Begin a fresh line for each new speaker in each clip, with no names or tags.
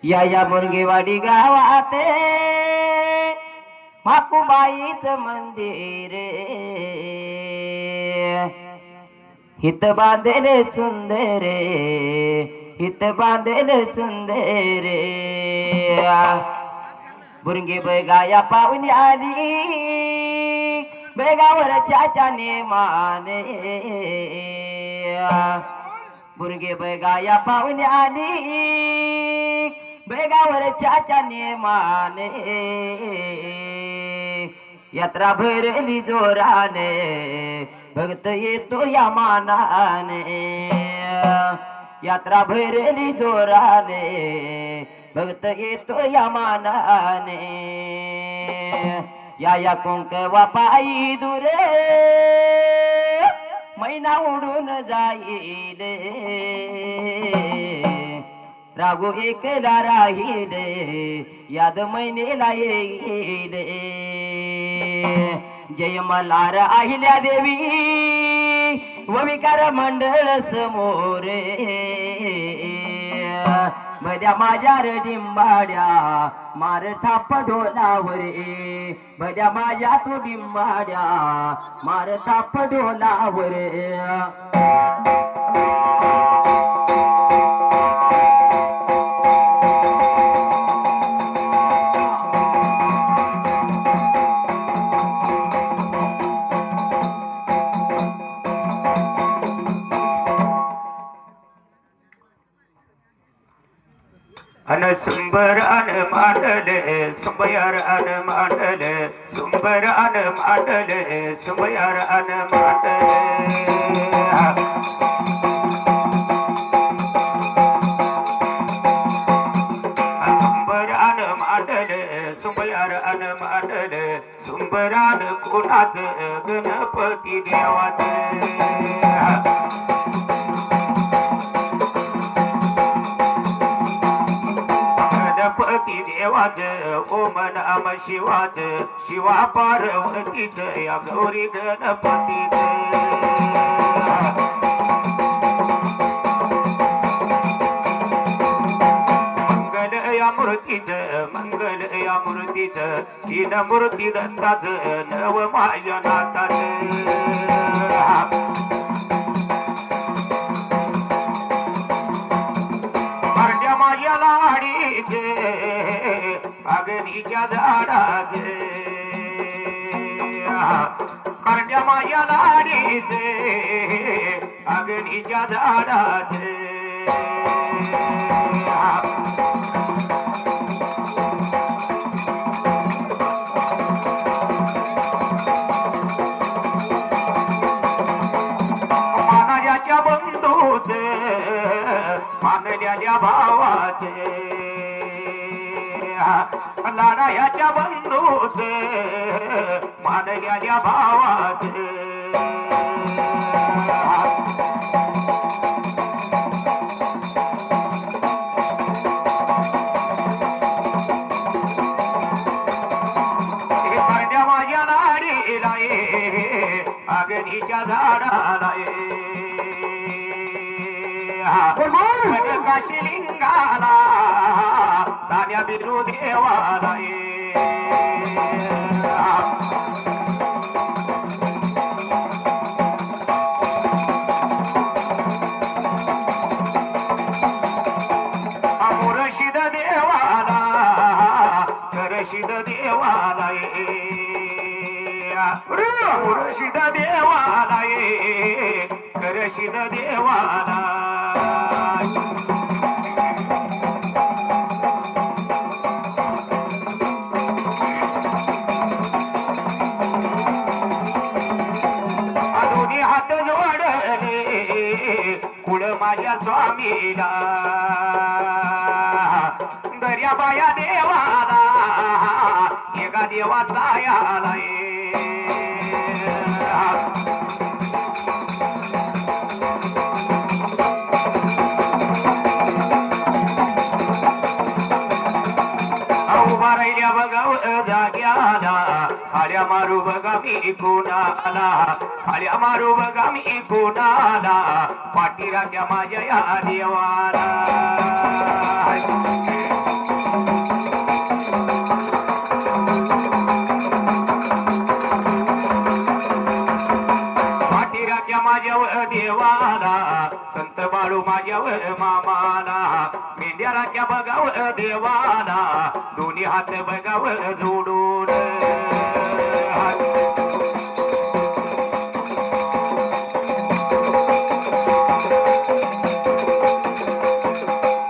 या मुरगेवाडी गावात माकुबाईचं मंदिर हित बांधले सुंदर हित बांधले सुंदर बुरंगी बैगाया पाहुणी आली बेगावर चाचाने माने बुरगे बैगाया पाहुणी आली बेगावर चाचाने माने यात्रा भरली जोराने भक्त येतो या मानाने यात्रा भरली जोराने भक्त येतो या मानाने या कुंकवा पायी दुरे मैना उडून जाईल रागो एकला राहील याद मैनेला येईल जय मल्हार अहिल्या देवी व विकार मंडळ समोर भद्या माझ्या डिंबाड्या मार थाप ढोलावर भद्या माझ्या तू डिंबाड्या मार थाप ढोलावर
अन सुंबर अन मांडले सुंबयार अन मांडले सुंबर अन मांडले सुंबयार अन मांडले सुंबर अन मांडले सुंबयार अन मांडले सुंबरान कोणाच गणपती देवाचे देवाच ओम नम शिवाच शिवा पार्वतीच या गौरी गणपतीच मंगल या मूर्तीच मंगल या मूर्तीच तीन मूर्ती दत्ताच नव माझ्या नाथाच अग्नीच्या झाडाचे करड्या माझ्या लाडीचे अग्नीच्या झाडाचे मानल्याच्या बंधूचे मानल्याच्या भावाचे लाडायाच्या बंधूच मानल्याच्या भावाच करड्या माझ्या लाडीला ये अग्नीच्या झाडाला ये काशीलिंगाला तान्या बिरू देवाला मुरशिद देवाला करशिद देवाला मुरशिद देवाला करशिद देवाला माझ्या स्वामीला दर्या बाया देवाला एका देवाचा आला उभा राहिल्या बघाव जाग्याला आल्या मारू बघा मी कोणाला आल्या मारू बघा मी कोणाला पाठीराच्या माझ्या या देवाला मामाला मेंढ्याराच्या बघावं देवाला दोन्ही हात बघावं जोडून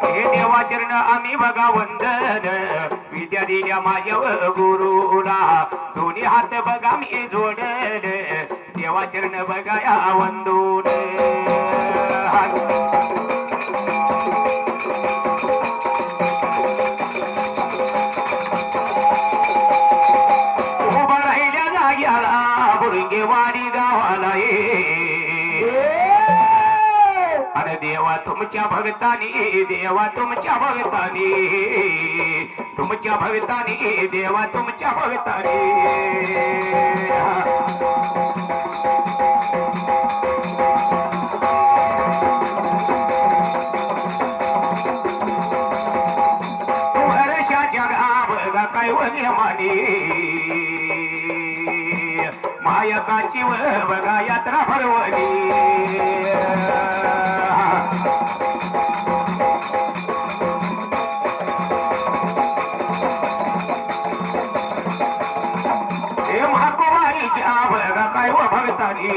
हे देवाचरण आम्ही बघा वंदन विद्या दिल्या माझ्या गुरुला दोन्ही हात बघा मी जोडन देवाचरण बघाया वंदून उभा राहिल्या जाग्याला बुरंगेवाडी गावाला अरे देवा तुमच्या भक्तानी देवा तुमच्या भक्तानी तुमच्या भक्तानी देवा तुमच्या भक्तानी वर्षाच्या गाव काय वनियमानी मायकाची बघा यात्रा भरवली काय व भगतानी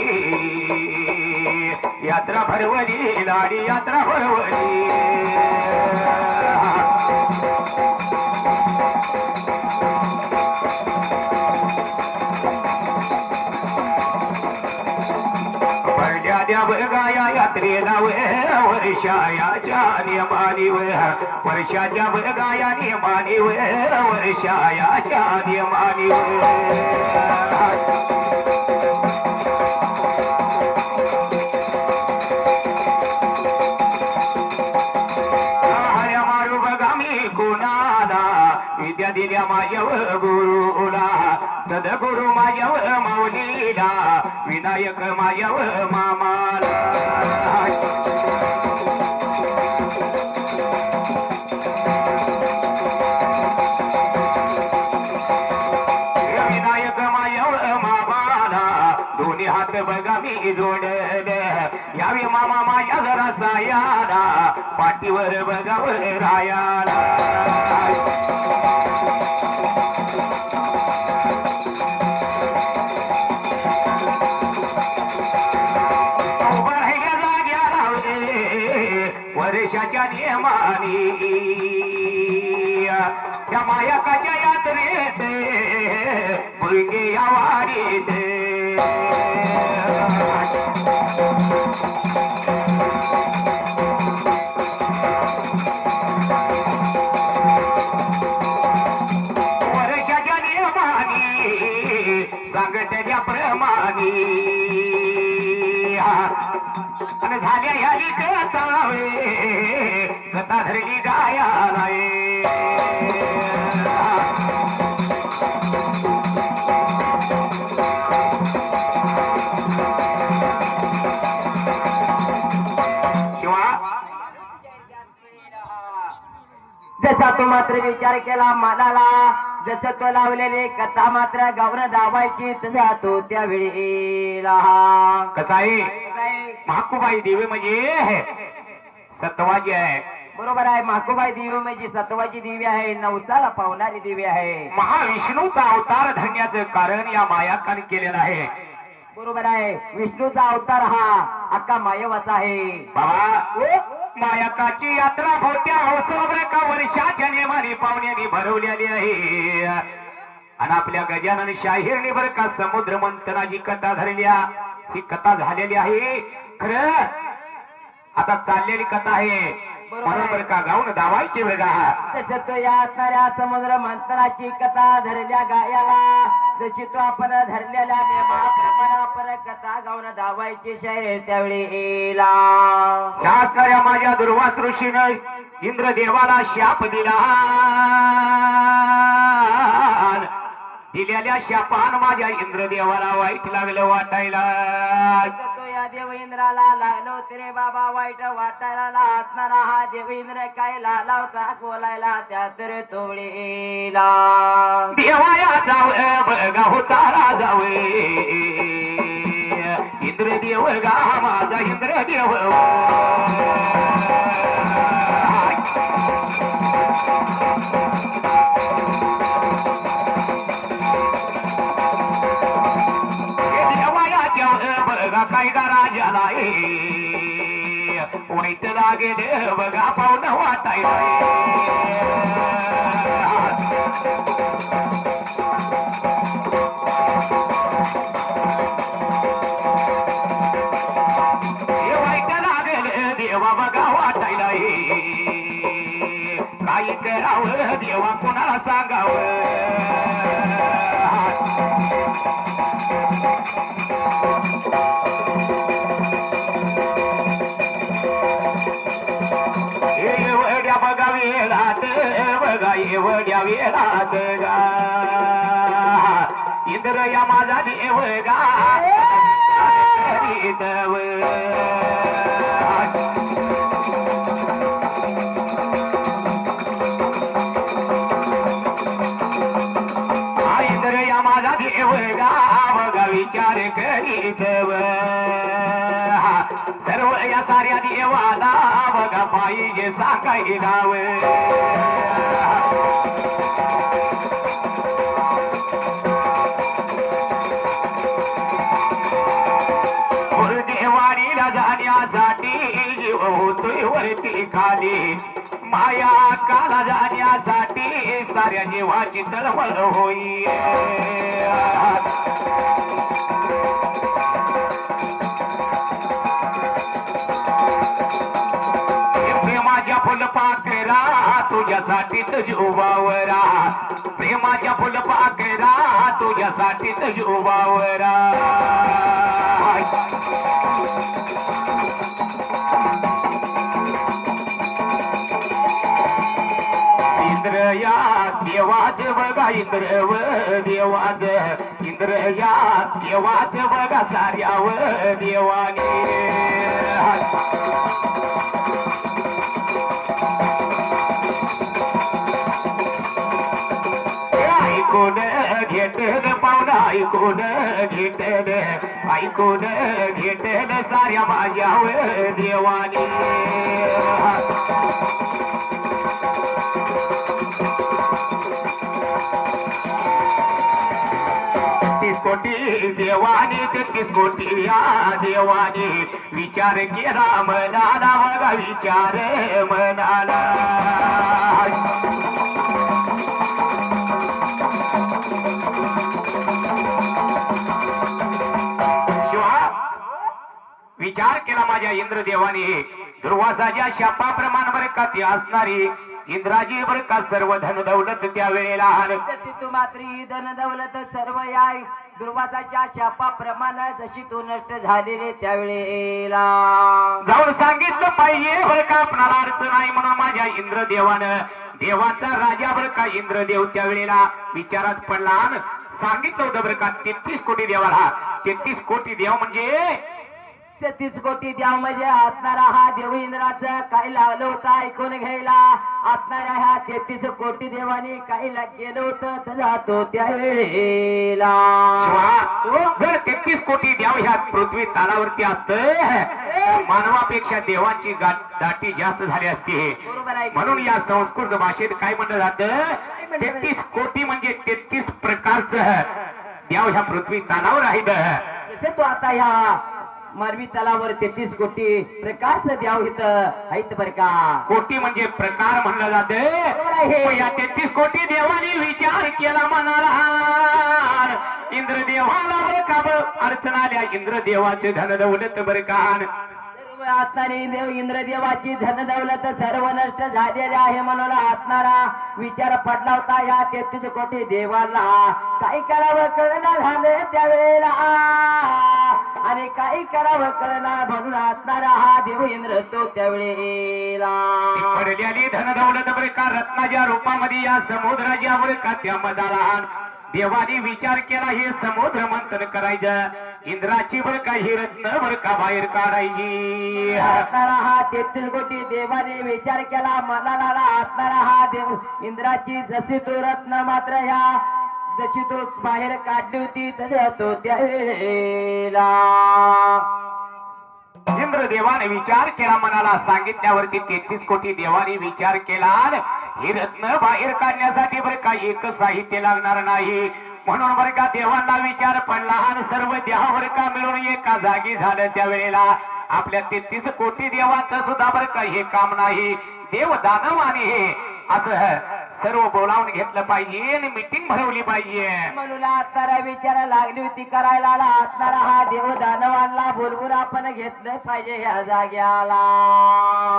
यात्रा भरवली लाडी यात्रा भरवली भरल्या द्या बघाया यात्रेला वर्षायाच्या नियमानी वर्षाच्या बघाया नियमानी वर्षायाच्या नियमानी विद्या दिल्या माझ्या गुरुला सदगुरु माझ्या माऊलीला विनायक माझ्या मामाला विनायक माझ्या मामाला दोन्ही हात बघा मी जोडले यावी मामा माझ्या जरा सायाला पाठीवर बघावर रायाला वर्षाच्या नियमानी त्या मायकाच्या यात्रेत मुलगे या वारीत वर्षाच्या नियमानी सांगत्या प्रमाणी आणि झाल्या ह्याली कथा धरली गायाला शिवा
जसा तू मात्र विचार केला मनाला जसं तो लावलेली कथा मात्र गावण दावायची तसा तो त्यावेळेला
कसा आहे महाकुबाई देवी म्हणजे सत्वाजी आहे
बरोबर आहे महाकुबाई देवी म्हणजे सत्वाची देवी आहे नवसाला पावणारी देवी आहे
महाविष्णूचा अवतार धरण्याचं कारण या मायाकाने केलेलं आहे
बरोबर आहे विष्णूचा अवतार हा अक्का मायवाचा आहे
बाबा मायकाची यात्रा होत्या अवसर का वर्षाच्या नियमाने पाहुण्याने भरवलेली आहे आणि आपल्या गजानन शाहीरने बर का समुद्र मंथनाची कथा धरल्या ही कथा झालेली आहे खरं आता चाललेली कथा आहे बरोबर का गाऊन दावायची बघा
तसं तो या असणाऱ्या समुद्र मंथनाची कथा धरल्या गायाला जशी तो आपण धरलेल्या नियमाप्रमाणे आपण कथा गाऊन दावायची शाहीर त्यावेळेला
या असणाऱ्या माझ्या दुर्वास ऋषीनं इंद्रदेवाला शाप दिला दिलेल्या शापान माझ्या इंद्रदेवाला वाईट लागलं वाटायला
तो या देव इंद्राला लागलो रे बाबा वाईट वाटायला असणारा हा देव इंद्र काय लाला होता बोलायला त्या तर तोळीला
देवाया जावे बघा होतारा जावे इंद्रदेव गा माझा इंद्रदेव देवाच्या बघा काय गा राजाला वाईट लागेल बघा पाहुणं वाटायला देवा बघा वाटायला काही करावं देवा कोणाला सांगावं एवढ्या बघा वेळात बघा एवढ्या वेळात गा इंद्र या माझा देव गा देव विचार करीत सर्व या साऱ्या देवाला बघा पाहिजे सांगाय गाव देवाणीला जाण्यासाठी जीव होतोय वरती खाली माया काला जाण्यासाठी साऱ्या जीवाची तळमळ होई प्रेमाच्या फुलपाखरा तुझ्यासाठीच जीवावरा प्रेमाच्या फुलपाखरा तुझ्यासाठीच जीवावरा इंद्रया देवाच बघा इंद्रव देवाच इंद्रया देवाच बघा साऱ्याव देवाने ऐकून घेतल पाहुणा ऐकून घेतल ऐकून घेतल साऱ्या माझ्याव देवाने कोटी देवाने 33 कोटी या देवाने विचार केला मनाला बघा विचार मनाला शिवा विचार केला माझ्या इंद्रदेवाने दुर्वासाच्या शापाप्रमाण बरं का ती असणारी इंद्राजी बर का सर्व धन दौलत त्या वेळेला
तू मात्री धन दौलत सर्व या दुर्वासाच्या शापाप्रमाणे जशी तू नष्ट झालेले त्यावेळेला
जाऊन सांगितलं पाहिजे बर का आपणाला अडचण नाही म्हणून माझ्या इंद्रदेवानं देवाचा राजा बर का इंद्रदेव त्यावेळेला विचारात पडला सांगितलं होतं बर का 33 कोटी देवाला 33 कोटी देव म्हणजे
33 कोटी देव म्हणजे असणारा हा देव इंद्राचं काय लावलं होतं ऐकून घ्यायला असणाऱ्या ह्या 33 कोटी देवाने काही गेलं होतं जातो त्यावेळेला
जर 33 कोटी देव ह्या पृथ्वी तालावरती असत मानवापेक्षा देवांची दाटी जास्त झाली असते म्हणून या संस्कृत भाषेत काय म्हणलं जातं 33 कोटी म्हणजे 33 प्रकारचं देव ह्या पृथ्वी तालावर आहेत
जसे तो आता ह्या मानवी तलावर 33 कोटी प्रकारचं द्याव इथं आहेत बर का
कोटी म्हणजे प्रकार म्हणलं जाते या 33 कोटी देवाने विचार केला मनाला इंद्रदेवाला बर का अडचण आल्या इंद्रदेवाचे धन दौलत बर का
असणारी देव इंद्रदेवाची धन दौलत सर्व नष्ट झालेले आहे म्हणून असणारा विचार पडला होता या 33 कोटी देवाला काय करावं कळना झालं त्यावेळेला आणि काही करावं कळना म्हणून असणारा हा देव इंद्र तो त्यावेळेला
पडलेली धन दौलत बर का रत्नाच्या रूपामध्ये या समुद्राच्या बर का त्या मदाला देवाने विचार केला हे समुद्र मंथन करायचं इंद्राची बर का ही रत्न बर का बाहेर काढायची
असणारा हा 33 कोटी देवाने विचार केला मनाला असणारा हा देव इंद्राची जशी तो रत्न मात्र ह्या जशी तो बाहेर काढली होती तसे तो त्यावेळेला
इंद्रदेवाने विचार केला, मनाला सांगितल्यावरती 33 कोटी देवाने विचार केला. हे रत्न बाहेर काढण्यासाठी बरं का एक साहित्य लागणार नाही, म्हणून बरं का देवांना विचार पडला आणि सर्व देहा बरं का मिळून एका जागी झालं. त्यावेळेला आपल्या 33 कोटी देवांचं सुद्धा बरं का हे काम नाही. देव दानव आणि हे असं सर्व बोलावून घेतलं पाहिजे आणि मीटिंग भरवली पाहिजे.
म्हणून आत्तारा विचार लागली होती करायला असणारा हा देव दानवांना बोलवून आपण घेतलं पाहिजे ह्या जाग्याला.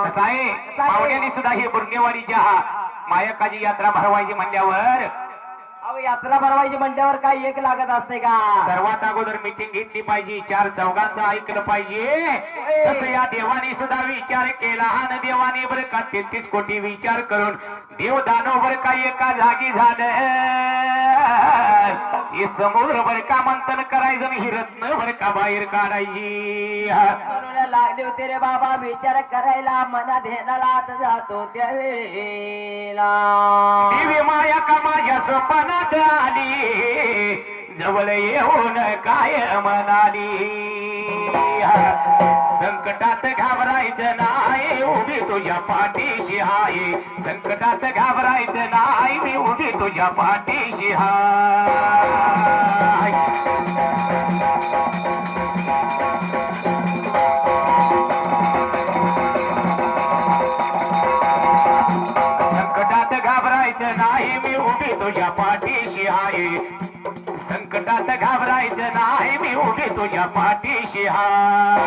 कसं आहे पाहुण्याने सुद्धा हे बुरगेवाडीच्या मायकाची यात्रा भरवायची म्हणल्यावर
अहो यात्रा भरवायची म्हणल्यावर काय एक लागत असते का?
सर्वात अगोदर मीटिंग घेतली पाहिजे, 4 चौघांचं ऐकलं पाहिजे. तसं या देवाने सुद्धा विचार केला आणि देवाने बरं का 33 कोटी विचार करून देव दानव बरं का एका जागी झालं. हे समुद्र बरं का मंथन करायचं आणि ही रत्न बरं का बाहेर काढायची.
म्हणून लागले होते रे बाबा विचार करायला, मना ध्यानाला जातो त्यावेळेला
देवी माया का माझ्या स्वप्नात आली, जवळ येऊन काय म्हणाली. संकटात घाबरायचं नाही, उभी तुझ्या पाठीशी आहे. संकटात घाबरायचं नाही, मी उभी तुझ्या पाठीशी हाय. संकटात घाबरायचं नाही, मी उभी तुझ्या पाठीशी आहे. संकटात घाबरायचं नाही, मी उभी तुझ्या पाठीशी हाय.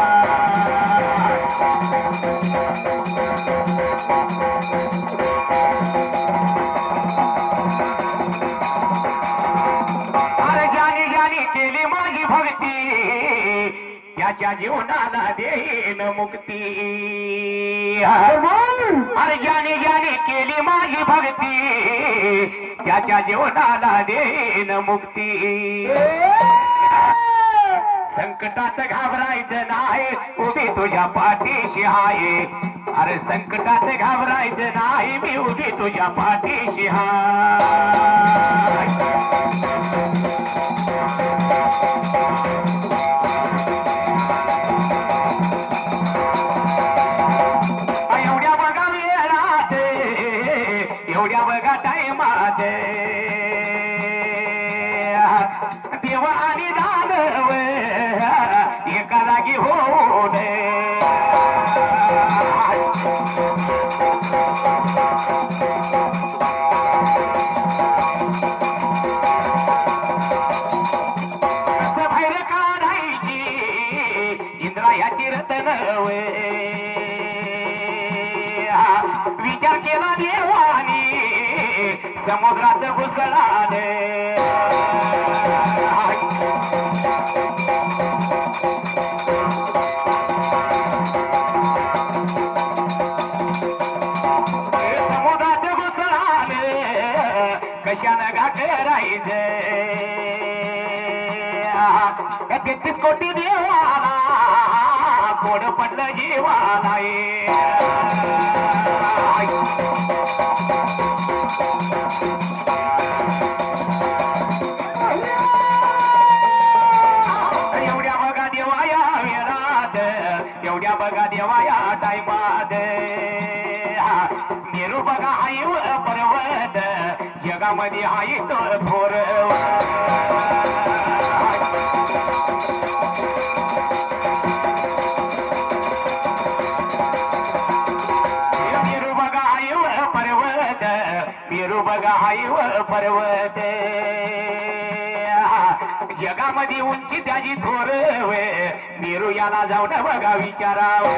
अरे ज्याने ज्याने केली माझी भक्ती, त्याच्या जीवनाला देईन मुक्ती. अरे ज्याने ज्याने केली माझी भक्ती, त्याच्या जीवनाला देईन मुक्ती. संकटात घाबरायचं नाही, उभी तुझ्या पाठीशी आहे. अरे संकटात घाबरायचं नाही, मी उभी तुझ्या पाठीशी हाय. एवढ्या बघा वेळात, एवढ्या बघा टाइमात देव आणि दानव एका जागी होऊन बाहेर काढायची इंद्रायाची रतन विचार केला देवानी समुद्रात घुसळाले. समुद्रात घुसळाले कशानं गा करायचं. 33 कोटी देवाला कोड पडलं जीवाला. एवढ्या बघा देवा या वेळात, एवढ्या बघा देवा या टाइमात मेरू बघा हाई पर्वत, जगामध्ये हाई तो थोर. मेरू बघा हाई पर्वत, मेरू बघा हाई पर्वत. जगामध्ये उंची त्याची थोर, मेरू याला जाऊन बघा विचारावं.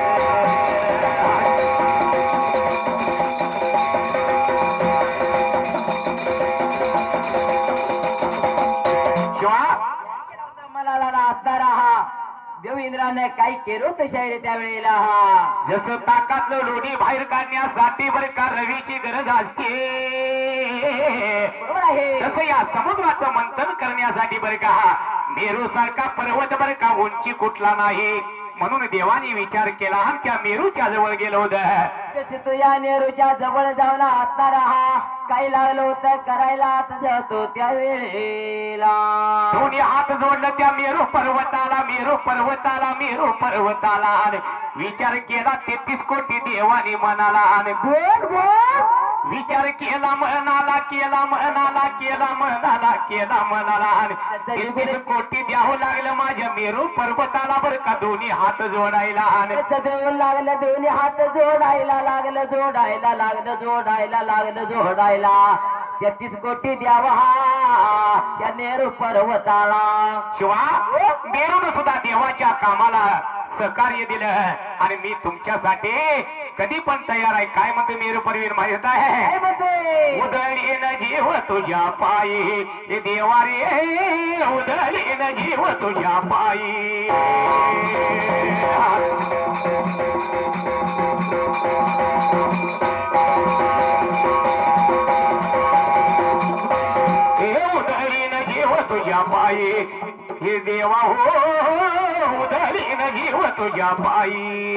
मला असणारा हा देव इंद्राने काही केलं तशा त्यावेळेला हा
जसं ताकातलं लोणी बाहेर काढण्यासाठी बरं का रवीची गरज असते,
बरोबर आहे.
तसं या समुद्राचं मंथन करण्यासाठी बरं का मेरू सारखा पर्वत बरं का उंची कुठला नाही. म्हणून देवानी विचार केला आणि त्या मेरूच्या जवळ गेलो होतं.
कशी तुझ्या नेहरूच्या जवळ जाऊन असणारा हा काही लागलं होतं करायला जातो त्या वेळेला
दोन्ही हात जोडलं त्या मेरू पर्वताला मेरू पर्वताला मेरू पर्वताला आणि विचार केला 33 कोटी देवानी मनाला आणि
बोल बोल
विचार केला मनाला केला मनाला केला मनाला केला मनाला आणि 33 कोटी द्यावं लागलं माझ्या मेरू पर्वताला बर का दोन्ही हात जोडायला आणि
देऊन लागलं दोन्ही हात जोडायला लागलं जोडायला लागलं जोडायला लागलं जोडायला 33 कोटी द्यावा हा त्या नेहरू पर्वताला
शिवा मेरून सुद्धा देवाच्या कामाला सहकार्य दिलं आणि मी तुमच्यासाठी कधी पण तयार आहे काय म्हणते मेरू परवीर माहित आहे उधळीन जीव तुझ्या पायी हे देवा रे उधळीन जीव तुझ्या पायी हे उधळीन जीव तुझ्या पायी हे देवा हो उधळीन जीव तुझ्या पायी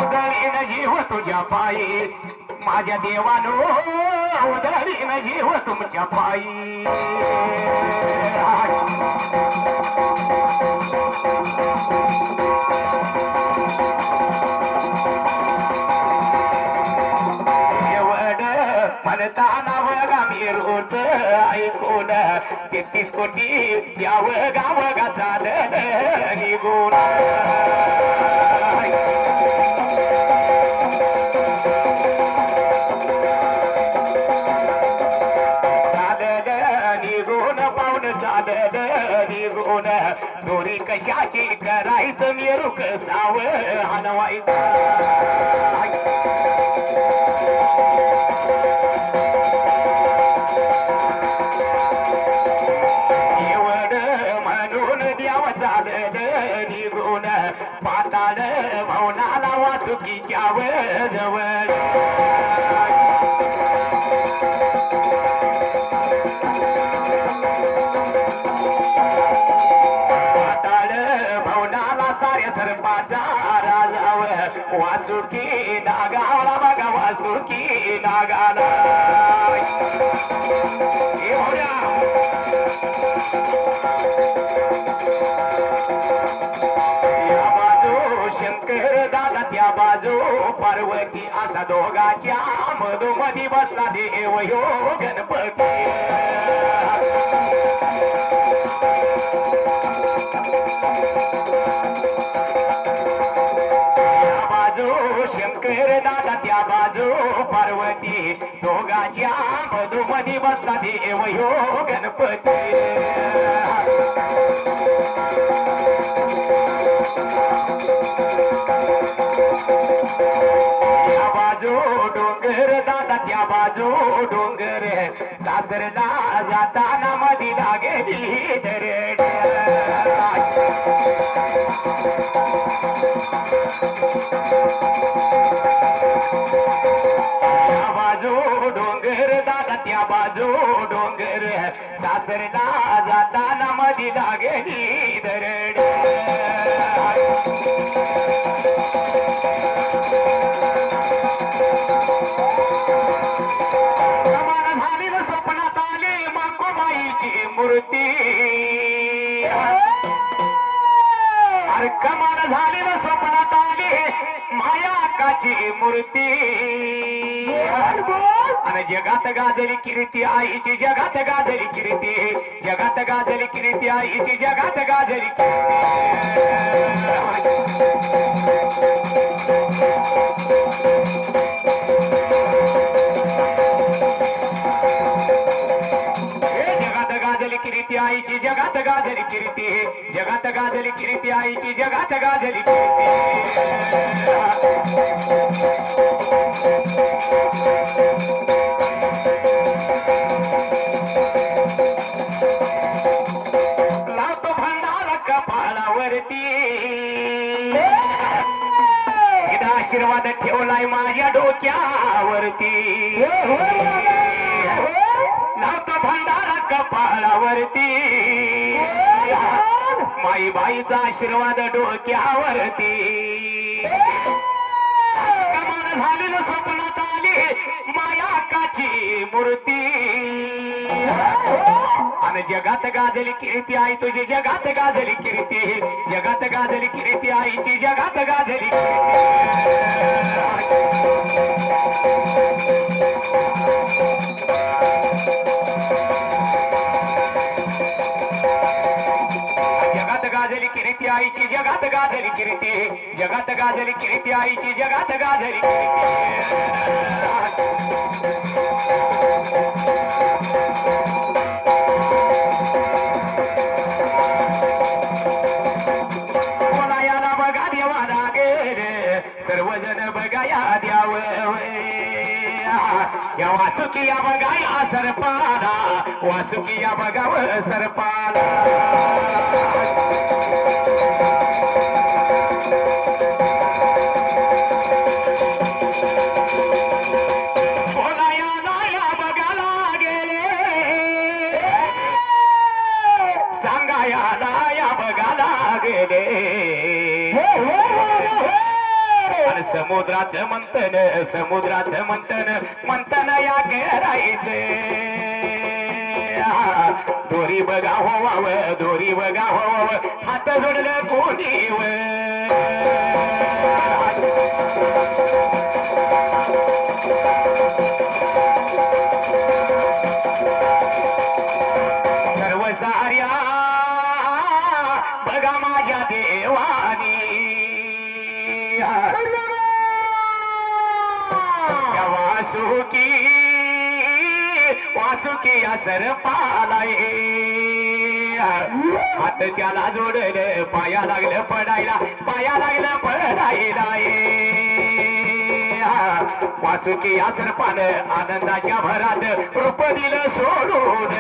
उधळीन जीव तुझ्या पायी माझ्या देवानो उधळीन जीव तुमच्या पायी म्हणताना बघा मी रोज ऐकून 33 कोटी द्यावं गाव गाचाल निघून निघून पाहून चालत निघून दोरी कशाची करायचं मेरू कसाव हनवायचं निघून पाताळ भवनाला वासुकीच्या जवळ पाताळ भवनाला साऱ्या सर्पाचा राजावर वासुकी नागाला बघा वासुकी नागाला शंकर दादा त्या बाजू पार्वती असा दोघाच्या मधोमधी बसला देव यो गणपती या बाजू शंकर दादा त्या बाजू पार्वती दोघाच्या मधोमधी बसला देव यो गणपती या बाजू डोंगर दादा त्या बाजू डोंगर सासरला जाताना मधी लागेली दरड या बाजू डोंगर दादा त्या बाजू डोंगर सासरला जाताना मधी लागेली दरड कमाल झाली व स्वप्नात आली माकोबाईची मूर्ती अरे कमाल झाली व स्वप्नात आली मायाकाची मूर्ती आणि जगात गाजली कीर्ती आईची जगात गाजली कीर्ती जगात गाजली कीर्ती आईची जगात गाजली जगात गाजली कीर्ती आईची जगात गाजली कीर्ती जगात गाजली कीर्ती आईची जगात गाजली लावतो भंडारा कपाळावरती आशीर्वाद ठेवलाय माझ्या डोक्यावरती कपाळावरती माईबाईचा आशीर्वाद डोक्यावरती कमाल झालेलं स्वप्नात आली मायाकाची मूर्ती आणि जगात गाजली कीर्ती आई तुझी जगात गाजली कीर्ती जगात गाजली कीर्ती आईची जगात गाजली जगात गाजली कीर्ती आईची जगात गाजली कीर्ती जगात गाजली कीर्ती आईची जगात गाजली याला बघा देवाला गेले सर्वजण बघा या द्याव या वासुकी या बघा या सरपाला वासुकी या बघाव सरपाला समुद्राचं मंथन मंथन या करायचे दोरी बघा होवाव दोरी बघा होवाव हात जोडलं कोणी सर्व साऱ्या बघा माझ्या देवानी वासुकी या सरपालाय हात त्याला जोडलं पाया लागलं पडायला वासुकी या सरपाल आनंदाच्या भरात रूप दिलं सोडून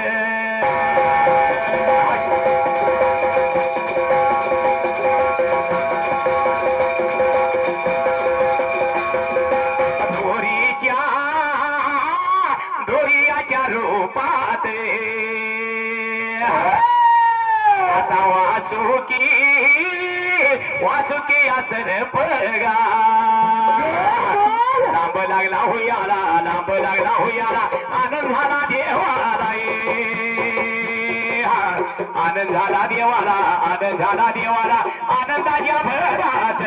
रूपात असा वासुकी असर पगा लांब लागला हुयाला आनंद झाला देवाला आनंद झाला देवाला आनंदाच्या भरात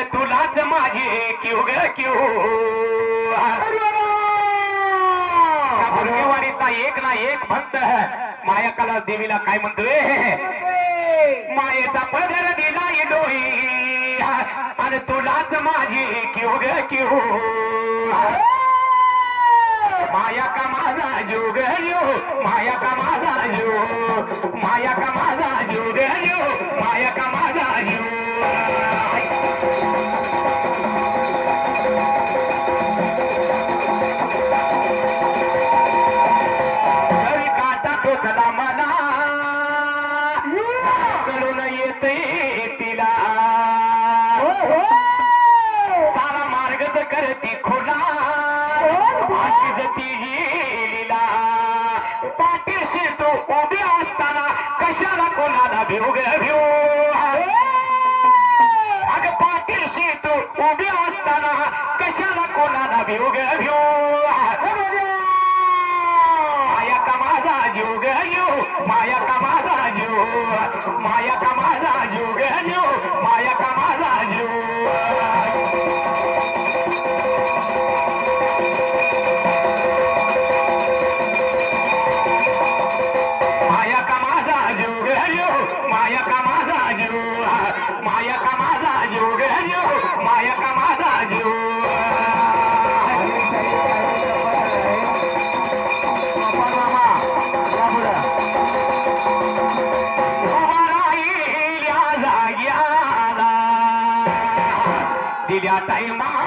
तुलाच माझी क्यू ग क्यू भरकेवाडीचा एक ना एक भक्त माया कला देवीला काय म्हणतोय मायेचा पदर दिला डोई आणि तुलाच माझी क्यू ग क्यू माया का माझा जीव ग जीव माया का माझा जीव माया का माझा जीव ग जीव माया का माझा जीव घरी काटा टोचला मला कळून येते तिला सारा मार्गच करती खुला ती लीला पाठीशी तू उभी असताना कशाला कोणाला भिऊ ग भिऊ अग पाठीशी तू उभी असताना कशाला कोणाला भिऊ ग भिऊ माया का माझा जीव ग जीव माया का माझा जीव माया का माझा जीव ग जीव माया का माझा जीव दिल्या टाइमा